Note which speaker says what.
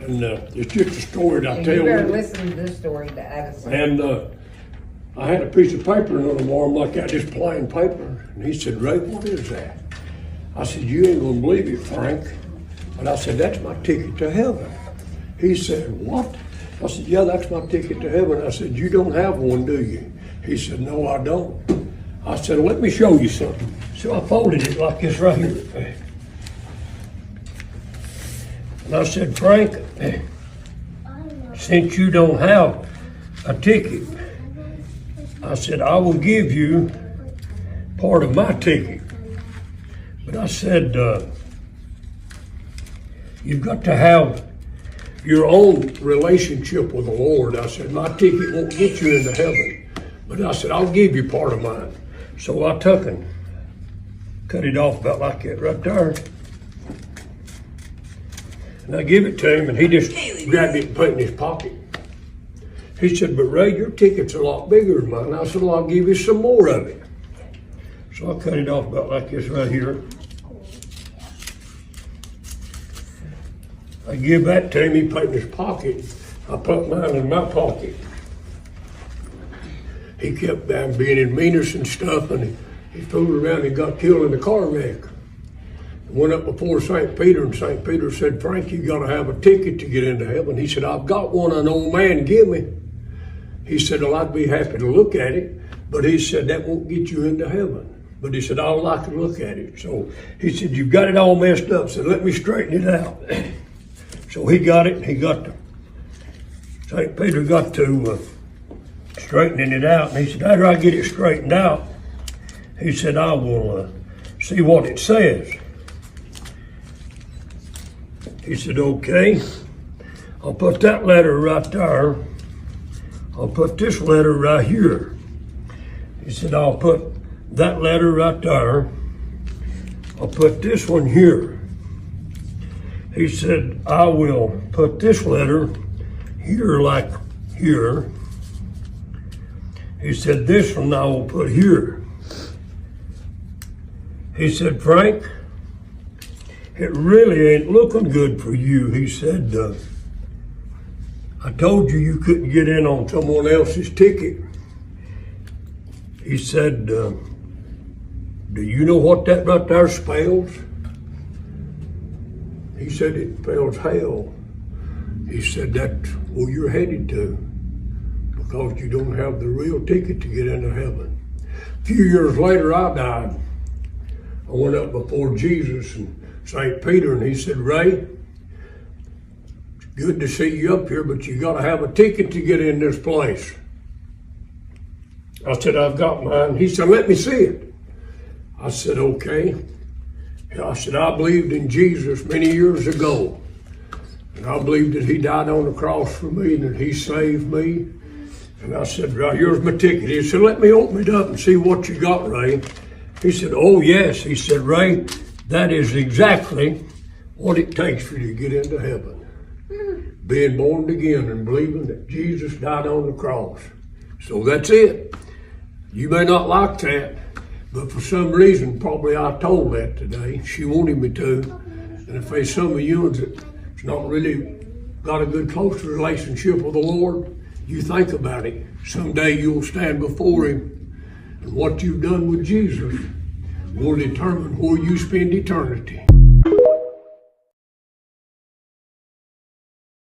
Speaker 1: And it's just a story that I
Speaker 2: And
Speaker 1: tell
Speaker 2: you better
Speaker 1: you.
Speaker 2: listen to this story to Addison.
Speaker 1: And I had a piece of paper in an arm like that, just plain paper. And he said, Ray, what is that? I said, you ain't gonna believe it, Frank. But I said, that's my ticket to heaven. He said, what? I said, yeah, that's my ticket to heaven. I said, you don't have one, do you? He said, no, I don't. I said, let me show you something. So I folded it like this right here. And I said, Frank, since you don't have a ticket, I said, I will give you part of my ticket. But I said, you've got to have your own relationship with the Lord. I said, my ticket won't get you into heaven. But I said, I'll give you part of mine. So I took and cut it off about like that right there. And I give it to him, and he just grabbed it and put it in his pocket. He said, but Ray, your ticket's a lot bigger than mine. I said, well, I'll give you some more of it. So I cut it off about like this right here. I give that to him, he put it in his pocket. I put mine in my pocket. He kept being in meanness and stuff, and he fooled around and got killed in a car wreck. Went up before St. Peter, and St. Peter said, Frank, you got to have a ticket to get into heaven. He said, I've got one an old man give me. He said, well, I'd be happy to look at it, but he said, that won't get you into heaven. But he said, I'd like to look at it. So he said, you've got it all messed up, so let me straighten it out. So he got it, St. Peter got to straightening it out, and he said, after I get it straightened out, he said, I will see what it says. He said, okay, I'll put that letter right there. I'll put this letter right here. He said, I'll put that letter right there. I'll put this one here. He said, I will put this letter here like here. He said, this one I will put here. He said, Frank, it really ain't looking good for you. He said, I told you you couldn't get in on someone else's ticket. He said, do you know what that right there spells? He said, it spells hell. He said, that's where you're headed to, because you don't have the real ticket to get into heaven. A few years later, I died. I went up before Jesus and St. Peter, and he said, Ray, it's good to see you up here, but you got to have a ticket to get in this place. I said, I've got mine. He said, let me see it. I said, okay. I said, I believed in Jesus many years ago, and I believed that he died on the cross for me and that he saved me. And I said, right, here's my ticket. He said, let me open it up and see what you got, Ray. He said, oh, yes. He said, Ray, that is exactly what it takes for you to get into heaven. Being born again and believing that Jesus died on the cross. So that's it. You may not like that, but for some reason, probably I told that today. She wanted me to. And if there's some of you that's not really got a good close relationship with the Lord, you think about it. Someday you'll stand before him, and what you've done with Jesus will determine where you spend eternity.